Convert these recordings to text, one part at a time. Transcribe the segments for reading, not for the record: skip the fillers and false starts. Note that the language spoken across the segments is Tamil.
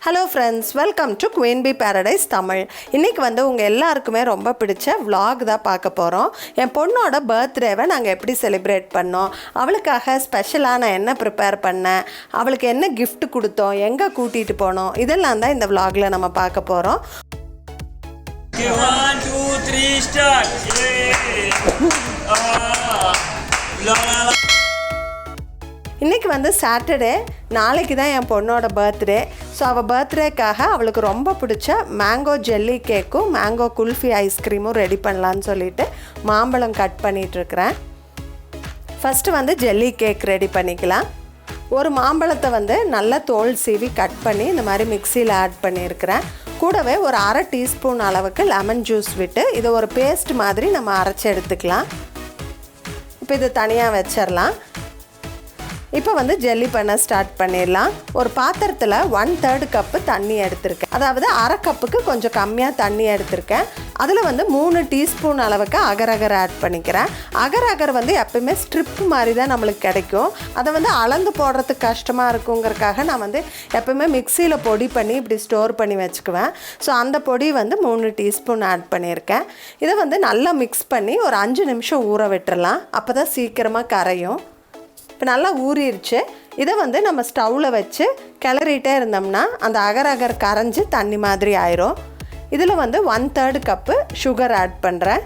Hello friends, welcome to queen B paradise Tamil. இன்றைக்கி வந்து உங்கள் எல்லாருக்குமே ரொம்ப பிடிச்ச vlog தான் பார்க்க போகிறோம். என் பொண்ணோட பர்த்டேவை நாங்கள் எப்படி செலிப்ரேட் பண்ணோம், அவளுக்காக ஸ்பெஷலாக நான் என்ன ப்ரிப்பேர் பண்ணேன், அவளுக்கு என்ன gift கொடுத்தோம், எங்கே கூட்டிகிட்டு போனோம், இதெல்லாம் தான் இந்த vlogல நம்ம பார்க்க போகிறோம். 1 2 3 start. இன்றைக்கி வந்து சாட்டர்டே, நாளைக்கு தான் என் பொண்ணோட பர்த்டே. ஸோ அவள் பர்த்டேக்காக அவளுக்கு ரொம்ப பிடிச்ச மேங்கோ ஜெல்லி கேக்கும் மேங்கோ குல்ஃபி ஐஸ்கிரீமும் ரெடி பண்ணலான்னு சொல்லிட்டு மாம்பழம் கட் பண்ணிகிட்ருக்கிறேன். ஃபஸ்ட்டு வந்து ஜெல்லி கேக் ரெடி பண்ணிக்கலாம். ஒரு மாம்பழத்தை வந்து நல்லா தோல் சீவி கட் பண்ணி இந்த மாதிரி மிக்சியில் ஆட் பண்ணியிருக்கிறேன். கூடவே ஒரு அரை டீஸ்பூன் அளவுக்கு லெமன் ஜூஸ் விட்டு இதை ஒரு பேஸ்ட் மாதிரி நம்ம அரைச்சி எடுத்துக்கலாம். இப்போ இது தனியாக வச்சிடலாம். இப்போ வந்து ஜெல்லி பண்ண ஸ்டார்ட் பண்ணிடலாம். ஒரு பாத்திரத்தில் 1/3 கப்பு தண்ணி எடுத்திருக்கேன், அதாவது அரை கப்புக்கு கொஞ்சம் கம்மியாக தண்ணி எடுத்திருக்கேன். அதில் வந்து 3 டீஸ்பூன் அளவுக்கு அகர் ஆட் பண்ணிக்கிறேன். அகர் வந்து எப்பவுமே ஸ்ட்ரிப் மாதிரி தான் நம்மளுக்கு கிடைக்கும். அதை வந்து அளந்து போடுறதுக்கு கஷ்டமாக இருக்குங்கிறதுக்காக நான் வந்து எப்பவுமே மிக்சியில் பொடி பண்ணி இப்படி ஸ்டோர் பண்ணி வச்சுக்குவேன். ஸோ அந்த பொடி வந்து 3 டீஸ்பூன் ஆட் பண்ணியிருக்கேன். இதை வந்து நல்லா மிக்ஸ் பண்ணி ஒரு 5 நிமிஷம் ஊற விட்டுறலாம். அப்போ தான் சீக்கிரமாக கரையும். இப்போ நல்லா ஊறிடுச்சு. இதை வந்து நம்ம ஸ்டவ்வில் வச்சு கிளறிட்டே இருந்தோம்னா அந்த அகர் கரைஞ்சி தண்ணி மாதிரி ஆயிரும். இதில் வந்து 1/3 கப்பு சுகர் ஆட் பண்ணுறேன்.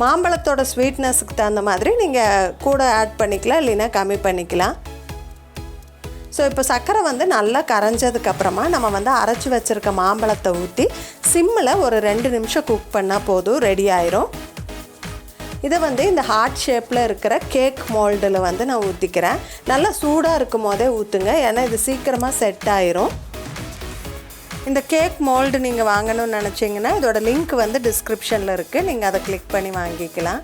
மாம்பழத்தோட ஸ்வீட்னஸுக்கு தகுந்த மாதிரி நீங்கள் கூட ஆட் பண்ணிக்கலாம், இல்லைன்னா கம்மி பண்ணிக்கலாம். ஸோ இப்போ சர்க்கரை வந்து நல்லா கரைஞ்சதுக்கப்புறமா நம்ம வந்து அரைச்சி வச்சுருக்க மாம்பழத்தை ஊற்றி சிம்மில் ஒரு 2 நிமிஷம் குக் பண்ணால் போதும், ரெடி ஆயிரும். இதை வந்து இந்த ஹார்ட் ஷேப்பில் இருக்கிற கேக் மோல்டில் வந்து நான் ஊற்றிக்கிறேன். நல்லா சூடாக இருக்கும் போதே ஊற்றுங்க, ஏன்னா இது சீக்கிரமாக செட் ஆயிரும். இந்த கேக் மோல்டு நீங்கள் வாங்கணும்னு நினச்சிங்கன்னா இதோட லிங்க் வந்து டிஸ்கிரிப்ஷனில் இருக்குது, நீங்கள் அதை கிளிக் பண்ணி வாங்கிக்கலாம்.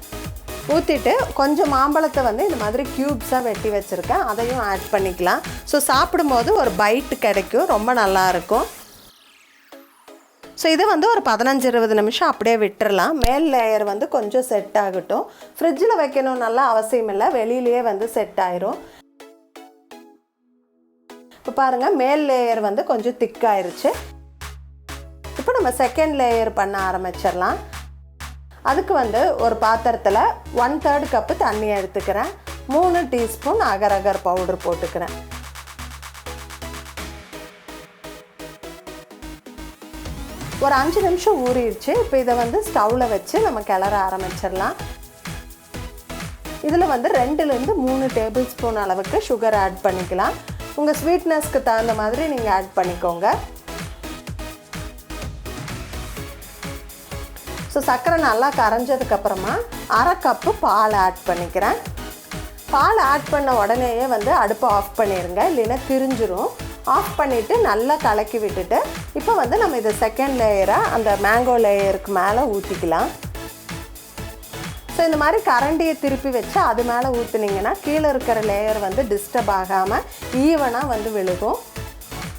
ஊற்றிட்டு கொஞ்சம் மாம்பழத்தை வந்து இந்த மாதிரி க்யூப்ஸாக வெட்டி வச்சுருக்கேன், அதையும் ஆட் பண்ணிக்கலாம். ஸோ சாப்பிடும்போது ஒரு பைட்டு கிடைக்கும், ரொம்ப நல்லாயிருக்கும். ஸோ இதை வந்து ஒரு 15-20 நிமிஷம் அப்படியே விட்டுறலாம். மேல் லேயர் வந்து கொஞ்சம் செட் ஆகட்டும். ஃப்ரிட்ஜில் வைக்கணும் நல்லா அவசியம் இல்லை, வெளியிலேயே வந்து செட் ஆயிரும். இப்போ பாருங்கள், மேல் லேயர் வந்து கொஞ்சம் திக்காயிருச்சு. இப்போ நம்ம செகண்ட் லேயர் பண்ண ஆரம்பிச்சிடலாம். அதுக்கு வந்து ஒரு பாத்திரத்தில் 1/3 கப்பு தண்ணி எடுத்துக்கிறேன். 3 டீஸ்பூன் அகர் பவுடர் போட்டுக்கிறேன். ஒரு 5 நிமிஷம் ஊறிடுச்சு. இப்போ இதை வந்து ஸ்டவ்வில் வச்சு நம்ம கிளற ஆரம்பிச்சிடலாம். இதில் வந்து 2லேருந்து 3 டேபிள் ஸ்பூன் அளவுக்கு சுகர் ஆட் பண்ணிக்கலாம். உங்கள் ஸ்வீட்னஸ்க்கு தகுந்த மாதிரி நீங்கள் ஆட் பண்ணிக்கோங்க. ஸோ சர்க்கரை நல்லா கரைஞ்சதுக்கப்புறமா அரை கப்பு பால் ஆட் பண்ணிக்கிறேன். பால் ஆட் பண்ண உடனேயே வந்து அடுப்பை ஆஃப் பண்ணிடுங்க, இல்லைன்னா திரிஞ்சிரும். ஆஃப் பண்ணிவிட்டு நல்லா கலக்கி விட்டுட்டு இப்போ வந்து நம்ம இதை செகண்ட் லேயராக அந்த மேங்கோ லேயருக்கு மேலே ஊற்றிக்கலாம். ஸோ இந்த மாதிரி கரண்டியை திருப்பி வச்சு அது மேலே ஊற்றுனீங்கன்னா கீழே இருக்கிற லேயர் வந்து டிஸ்டர்ப் ஆகாமல் ஈவனாக வந்து விழுகும்.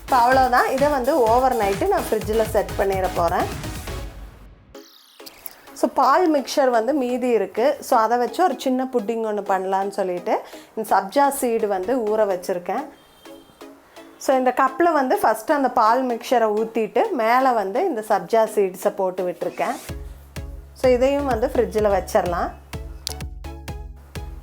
இப்போ அவ்வளோதான். இதை வந்து ஓவர் நைட்டு நான் ஃப்ரிட்ஜில் செட் பண்ணிட போகிறேன். ஸோ பால் மிக்சர் வந்து மீதி இருக்குது. ஸோ அதை வச்சு ஒரு சின்ன புட்டிங் ஒன்று பண்ணலான்னு சொல்லிட்டு இந்த சப்ஜா சீடு வந்து ஊற வச்சுருக்கேன். ஸோ இந்த கப்பில் வந்து ஃபஸ்ட்டு அந்த பால் மிக்சரை ஊற்றிட்டு மேலே வந்து இந்த சப்ஜா சீட்ஸை போட்டு விட்டுருக்கேன். ஸோ இதையும் வந்து ஃப்ரிட்ஜில் வச்சிடலாம்.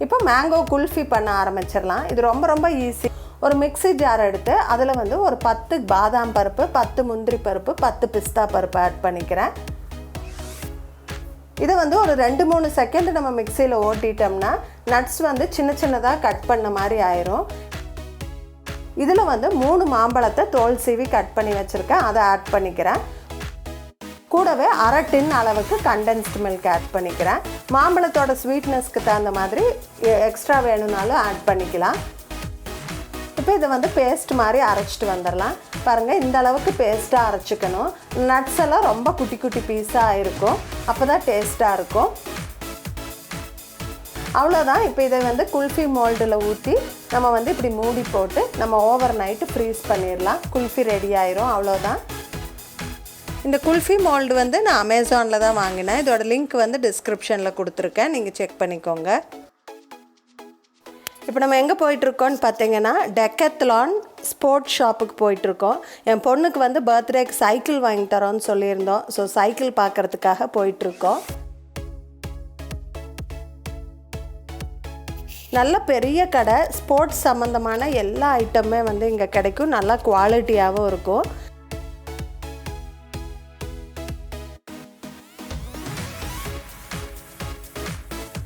இப்போ மேங்கோ குல்ஃபி பண்ண ஆரம்பிச்சிடலாம். இது ரொம்ப ஈஸி. ஒரு மிக்ஸி ஜார் எடுத்து அதில் வந்து ஒரு 10 பாதாம் பருப்பு, 10 முந்திரி பருப்பு, 10 பிஸ்தா பருப்பு ஆட் பண்ணிக்கிறேன். இதை வந்து ஒரு 2-3 செகண்ட் நம்ம மிக்சியில் ஓட்டிட்டோம்னா நட்ஸ் வந்து சின்னதாக கட் பண்ண மாதிரி ஆயிரும். இதில் வந்து 3 மாம்பழத்தை தோல் சீவி கட் பண்ணி வச்சுருக்கேன், அதை ஆட் பண்ணிக்கிறேன். கூடவே அரை டின் அளவுக்கு கண்டென்ஸ்டு மில்க் ஆட் பண்ணிக்கிறேன். மாம்பழத்தோட ஸ்வீட்னஸ்க்கு தகுந்த மாதிரி எக்ஸ்ட்ரா வேணும்னாலும் ஆட் பண்ணிக்கலாம். இப்போ இதை வந்து பேஸ்ட் மாதிரி அரைச்சிட்டு வந்துடலாம். பாருங்கள், இந்த அளவுக்கு பேஸ்ட்டாக அரைச்சிக்கணும். நட்ஸ் எல்லாம் ரொம்ப குட்டி பீஸாக இருக்கும், அப்போ தான் டேஸ்ட்டாக இருக்கும். அவ்வளோதான். இப்போ இதை வந்து குல்ஃபி மோல்டில் ஊற்றி நம்ம வந்து இப்படி மூடி போட்டு நம்ம ஓவர் நைட்டு ஃப்ரீஸ் பண்ணிடலாம். குல்ஃபி ரெடி ஆயிரும். அவ்வளோதான். இந்த குல்ஃபி மோல்டு வந்து நான் அமேசானில் தான் வாங்கினேன். இதோட லிங்க் வந்து டிஸ்கிரிப்ஷனில் கொடுத்துருக்கேன், நீங்கள் செக் பண்ணிக்கோங்க. இப்போ நம்ம எங்கே போயிட்டுருக்கோன்னு பார்த்தீங்கன்னா டெக்கத்லான் ஸ்போர்ட்ஸ் ஷாப்புக்கு போயிட்டுருக்கோம். என் பொண்ணுக்கு வந்து பர்த்டேக்கு சைக்கிள் வாங்கி தரோன்னு சொல்லியிருந்தோம். ஸோ சைக்கிள் பார்க்குறதுக்காக போயிட்டுருக்கோம். நல்ல பெரிய கடை, ஸ்போர்ட்ஸ் சம்மந்தமான எல்லா ஐட்டமே வந்து இங்கே கிடைக்கும். நல்லா குவாலிட்டியாகவும் இருக்கும்.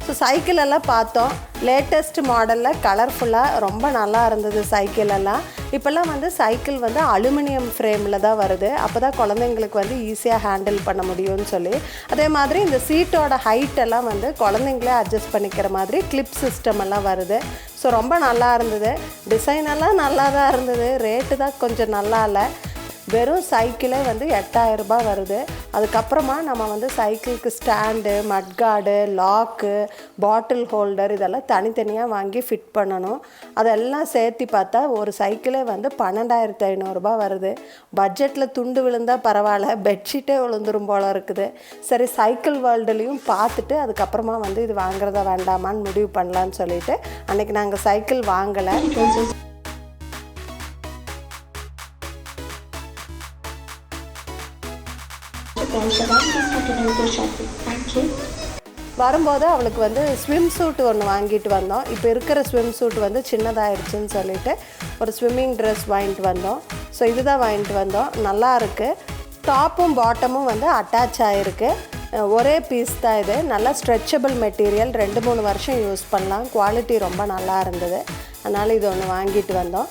ஸோ சைக்கிள் எல்லாம் பார்த்தோம். லேட்டஸ்ட் மாடலில் கலர்ஃபுல்லாக ரொம்ப நல்லா இருந்தது சைக்கிள் எல்லாம். இப்போல்லாம் வந்து சைக்கிள் வந்து அலுமினியம் ஃப்ரேமில் தான் வருது. அப்போ தான் குழந்தைங்களுக்கு வந்து ஈஸியாக ஹேண்டில் பண்ண முடியும்னு சொல்லி. அதே மாதிரி இந்த சீட்டோட ஹைட்டெல்லாம் வந்து குழந்தைங்களே அட்ஜஸ்ட் பண்ணிக்கிற மாதிரி கிளிப் சிஸ்டம் எல்லாம் வருது. ஸோ ரொம்ப நல்லா இருந்தது. டிசைனெல்லாம் நல்லா தான் இருந்தது. ரேட்டு தான் கொஞ்சம் நல்லா இல்லை. வெறும் சைக்கிளே வந்து 8000 ரூபாய் வருது. அதுக்கப்புறமா நம்ம வந்து சைக்கிளுக்கு stand, mudguard, lock, bottle holder இதெல்லாம் தனித்தனியாக வாங்கி ஃபிட் பண்ணணும். அதெல்லாம் சேர்த்து பார்த்தா ஒரு சைக்கிளே வந்து 12,500 ரூபாய் வருது. பட்ஜெட்டில் துண்டு விழுந்தால் பரவாயில்ல, பெட்ஷீட்டே விழுந்துரும் போல் இருக்குது. சரி, சைக்கிள் வேர்ல்டுலேயும் பார்த்துட்டு அதுக்கப்புறமா வந்து இது வாங்குறதா வேண்டாமான்னு முடிவு பண்ணலான்னு சொல்லிட்டு அன்றைக்கி நாங்கள் சைக்கிள் வாங்கலை. வரும்போது அவளுக்கு வந்து ஸ்விம் சூட் ஒன்று வாங்கிட்டு வந்தோம். இப்போ இருக்கிற ஸ்விம் சூட் வந்து சின்னதாகிடுச்சுன்னு சொல்லிட்டு ஒரு ஸ்விம்மிங் ட்ரெஸ் வாங்கிட்டு வந்தோம். ஸோ இதுதான் வாங்கிட்டு வந்தோம். நல்லா இருக்குது. டாப்பும் பாட்டமும் வந்து அட்டாச் ஆகிருக்கு. ஒரே பீஸ் தான் இது. நல்லா ஸ்ட்ரெச்சபிள் மெட்டீரியல், 2-3 வருஷம் யூஸ் பண்ணலாம். குவாலிட்டி ரொம்ப நல்லா இருந்தது. அதனால் இது ஒன்று வாங்கிட்டு வந்தோம்.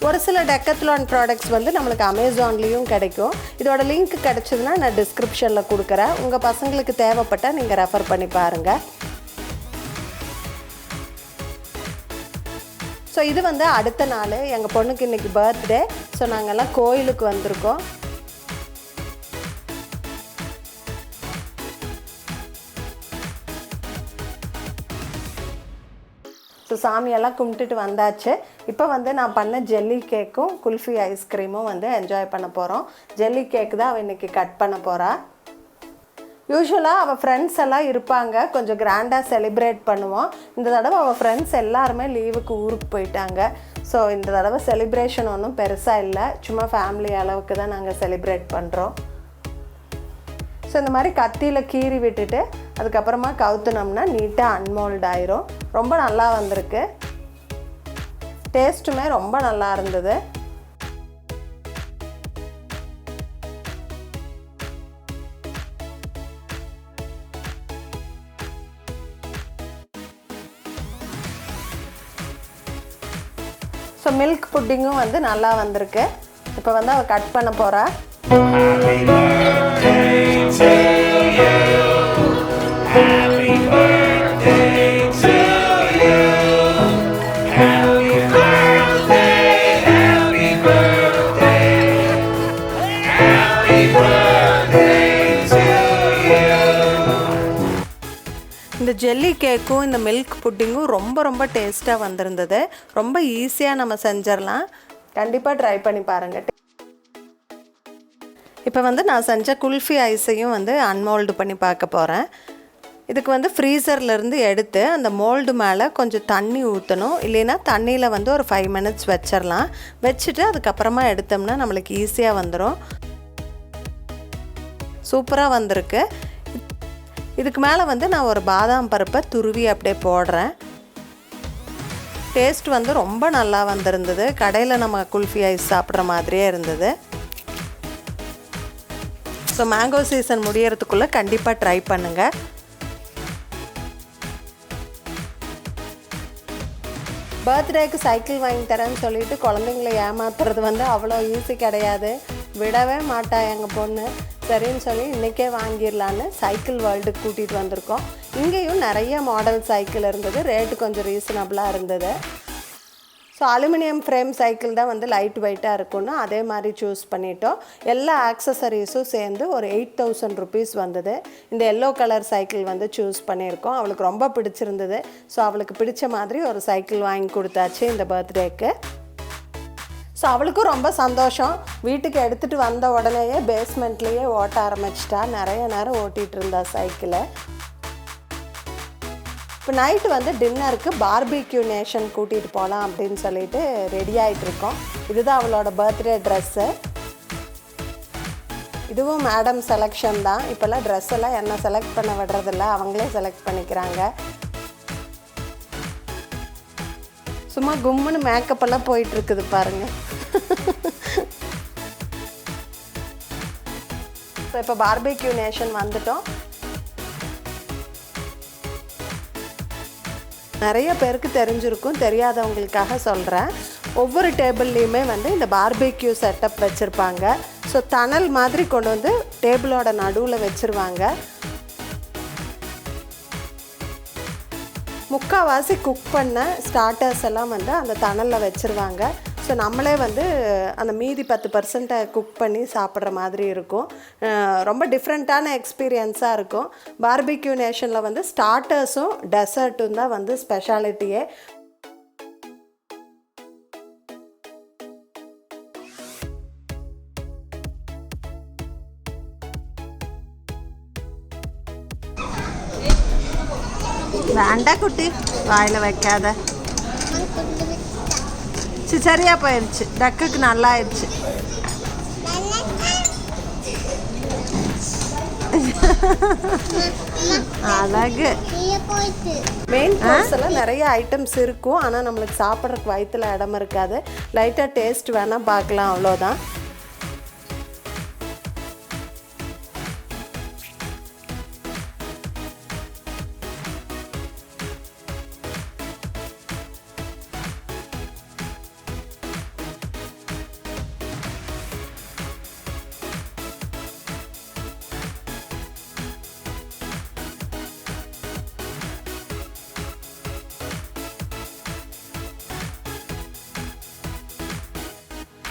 ஒரு சில டெக்கத்லான் ப்ராடக்ட்ஸ் வந்து நம்மளுக்கு அமேசான்லேயும் கிடைக்கும். இதோட லிங்க் கிடச்சிதுன்னா நான் டிஸ்கிரிப்ஷனில் கொடுக்குறேன். உங்கள் பசங்களுக்கு தேவைப்பட்டால் நீங்கள் ரெஃபர் பண்ணி பாருங்கள். ஸோ இது வந்து அடுத்த நாள் எங்கள் பொண்ணுக்கு இன்றைக்கி பர்த்டே. ஸோ நாங்கள்லாம் கோயிலுக்கு வந்திருக்கோம். ஸோ சாமியெல்லாம் கும்பிட்டுட்டு வந்தாச்சு. இப்போ வந்து நான் பண்ண ஜெல்லி கேக்கும் குல்ஃபி ஐஸ்கிரீமும் வந்து என்ஜாய் பண்ண போகிறோம். ஜெல்லி கேக்கு தான் அவள் இன்றைக்கி கட் பண்ண போகிறா. யூஸ்வலாக அவள் ஃப்ரெண்ட்ஸ் எல்லாம் இருப்பாங்க, கொஞ்சம் கிராண்டாக செலிப்ரேட் பண்ணுவோம். இந்த தடவை அவள் ஃப்ரெண்ட்ஸ் எல்லாருமே லீவுக்கு ஊருக்கு போயிட்டாங்க. ஸோ இந்த தடவை செலிப்ரேஷன் ஒன்றும் பெருசாக இல்லை, சும்மா ஃபேமிலி அளவுக்கு தான் நாங்கள் செலிப்ரேட் பண்ணுறோம். ஸோ இந்த மாதிரி கத்தியில் கீறி விட்டுட்டு அதுக்கப்புறமா கவுத்துனோம்னா நீட்டாக அன்மோல்ட் ஆயிரும். ரொம்ப நல்லா வந்திருக்கு. டேஸ்ட்டுமே ரொம்ப நல்லா இருந்தது. ஸோ மில்க் புட்டிங்கும் வந்து நல்லா வந்திருக்கு. இப்போ வந்து அவள் கட் பண்ண போகிறா. இந்த ஜெல்லி கேக்கும் இந்த மில்க் புட்டிங்கும் ரொம்ப ரொம்ப டேஸ்ட்டாக வந்திருந்தது. ரொம்ப ஈஸியாக நம்ம செஞ்சிடலாம். கண்டிப்பாக ட்ரை பண்ணி பாருங்கள். இப்போ வந்து நான் செஞ்ச குல்ஃபி ஐஸையும் வந்து அன்மோல்டு பண்ணி பார்க்க போகிறேன். இதுக்கு வந்து ஃப்ரீசர்லேருந்து எடுத்து அந்த மோல்டு மேலே கொஞ்சம் தண்ணி ஊற்றணும். இல்லைன்னா தண்ணியில் வந்து ஒரு 5 மினிட்ஸ் வச்சிடலாம். வச்சுட்டு அதுக்கப்புறமா எடுத்தோம்னா நம்மளுக்கு ஈஸியாக வந்துடும். சூப்பராக வந்திருக்கு. இதுக்கு மேலே வந்து நான் ஒரு பாதாம் பருப்பை துருவி அப்படியே போடுறேன். டேஸ்ட் வந்து ரொம்ப நல்லா வந்திருந்தது. கடையில் நம்ம குல்ஃபி ஐஸ் சாப்பிட்ற மாதிரியே இருந்தது. ஸோ மேங்கோ சீசன் முடியறதுக்குள்ளே கண்டிப்பாக ட்ரை பண்ணுங்கள். பர்த்டேக்கு சைக்கிள் வாங்கி தரேன்னு சொல்லிட்டு குழந்தைங்கள ஏமாத்துறது வந்து அவ்வளோ ஈஸி கிடையாது. விடவே மாட்டா எங்கள் பொண்ணு. சரின்னு சொல்லி இன்றைக்கே வாங்கிடலான்னு சைக்கிள் வேர்ல்டுக்கு கூட்டிகிட்டு வந்திருக்கோம். இங்கேயும் நிறைய மாடல் சைக்கிள் இருந்தது. ரேட்டு கொஞ்சம் ரீசனபிளாக இருந்தது. ஸோ அலுமினியம் ஃப்ரேம் சைக்கிள் தான் வந்து லைட் வெயிட்டாக இருக்குன்னு அதே மாதிரி சூஸ் பண்ணிட்டோம். எல்லா ஆக்சசரிஸும் சேர்ந்து ஒரு 8000 ருபீஸ் வந்தது. இந்த எல்லோ கலர் சைக்கிள் வந்து சூஸ் பண்ணியிருக்கோம். அவளுக்கு ரொம்ப பிடிச்சிருந்தது. ஸோ அவளுக்கு பிடிச்ச மாதிரி ஒரு சைக்கிள் வாங்கி கொடுத்தாச்சு இந்த பர்த்டேக்கு. ஸோ அவளுக்கும் ரொம்ப சந்தோஷம். வீட்டுக்கு எடுத்துகிட்டு வந்த உடனேயே பேஸ்மெண்ட்லேயே ஓட்ட ஆரம்பிச்சிட்டா. நிறைய நேரம் ஓட்டிகிட்டு இருந்தா சைக்கிளை. இப்போ நைட்டு வந்து டின்னருக்கு பார்பிக்யூ நேஷன் கூட்டிகிட்டு போகலாம் அப்படின்னு சொல்லிட்டு ரெடி ஆகிட்டுருக்கோம். இதுதான் அவளோட பர்த்டே ட்ரெஸ்ஸு. இதுவும் மேடம் செலெக்ஷன் தான். இப்போல்லாம் ட்ரெஸ் எல்லாம் என்ன செலக்ட் பண்ண விடுறதில்ல, அவங்களே செலக்ட் பண்ணிக்கிறாங்க. சும்மா கும்முன்னு மேக்கப் எல்லாம் போயிட்டுருக்குது பாருங்கள். ஸோ இப்போ பார்பிக்யூ நேஷன் வந்துட்டோம். நிறைய பேருக்கு தெரிஞ்சிருக்கும், தெரியாதவங்களுக்காக சொல்கிறேன். ஒவ்வொரு டேபிள்லேயுமே வந்து இந்த பார்பிக்யூ செட்டப் வச்சுருப்பாங்க. ஸோ தணல் மாதிரி கொண்டு வந்து டேபிளோட நடுவில் வச்சுருவாங்க. முக்கால்வாசி குக் பண்ண ஸ்டார்டர்ஸ் எல்லாம் வந்து அந்த தணலில் வச்சுருவாங்க. ஸோ நம்மளே வந்து அந்த மீதி 10% குக் பண்ணி சாப்பிட்ற மாதிரி இருக்கும். ரொம்ப டிஃப்ரெண்ட்டான எக்ஸ்பீரியன்ஸாக இருக்கும். பார்பிக்யூ நேஷனில் வந்து ஸ்டார்டர்ஸும் டெசர்ட்டும் தான் வந்து ஸ்பெஷாலிட்டியே. வேண்டா குட்டி, வாயில் வைக்காத. சரியா போயிடுச்சு, டக்குக்கு நல்லா ஆயிடுச்சு. அழகு. மெயின் கோர்ஸ் எல்லாம் நிறைய ஐட்டம்ஸ் இருக்கும். ஆனால் நம்மளுக்கு சாப்பிட்றதுக்கு வயிற்றுல இடம் இருக்காது. லைட்டாக டேஸ்ட் வேணால் பார்க்கலாம், அவ்வளோதான்.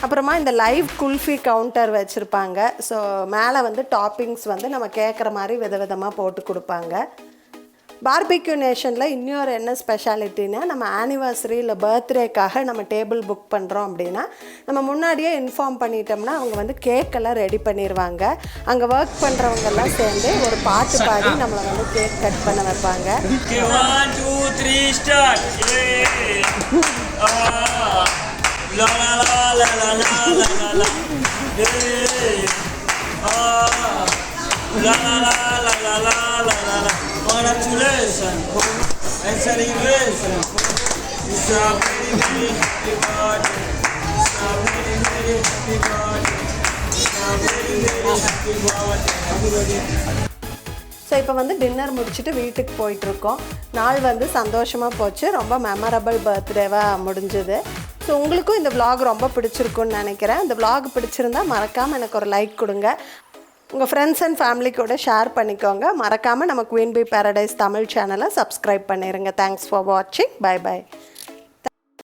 அப்புறமா இந்த லைவ் குல்ஃபி கவுண்டர் வச்சுருப்பாங்க. ஸோ மேலே வந்து டாப்பிங்ஸ் வந்து நம்ம கேட்குற மாதிரி விதவிதமாக போட்டு கொடுப்பாங்க. பார்பிக்யூ நேஷனில் இன்னொரு என்ன ஸ்பெஷாலிட்டின்னா, நம்ம ஆனிவர்சரி இல்லை பர்த்டேக்காக நம்ம டேபிள் புக் பண்ணுறோம் அப்படின்னா நம்ம முன்னாடியே இன்ஃபார்ம் பண்ணிட்டோம்னா அவங்க வந்து கேக்கெல்லாம் ரெடி பண்ணிடுவாங்க. அங்கே ஒர்க் பண்ணுறவங்கெல்லாம் சேர்ந்து ஒரு பாட்டு பாடி நம்மளை வந்து கேக் கட் பண்ண வைப்பாங்க. 1 2 3 start. La la la la la la la la la. Hey. La la la la la la la la la. Congratulations and celebrations. It's a very very happy birthday. It's a very very happy birthday. It's a very very happy birthday. Everybody. So இப்போ வந்து டின்னர் முடிச்சுட்டு வீட்டுக்கு போயிட்டுருக்கோம். நாள் வந்து சந்தோஷமாக போச்சு. ரொம்ப மெமரபிள் பர்த்டேவாக முடிஞ்சுது. ஸோ உங்களுக்கும் இந்த vlog ரொம்ப பிடிச்சிருக்குன்னு நினைக்கிறேன். இந்த vlog பிடிச்சிருந்தா மறக்காமல் எனக்கு ஒரு லைக் கொடுங்க. உங்கள் ஃப்ரெண்ட்ஸ் அண்ட் ஃபேமிலி கூட ஷேர் பண்ணிக்கோங்க. மறக்காமல் நம்ம குயின் பீ பேரடைஸ் தமிழ் சேனலை சப்ஸ்கிரைப் பண்ணிடுங்க. தேங்க்ஸ் ஃபார் வாட்சிங். Bye by.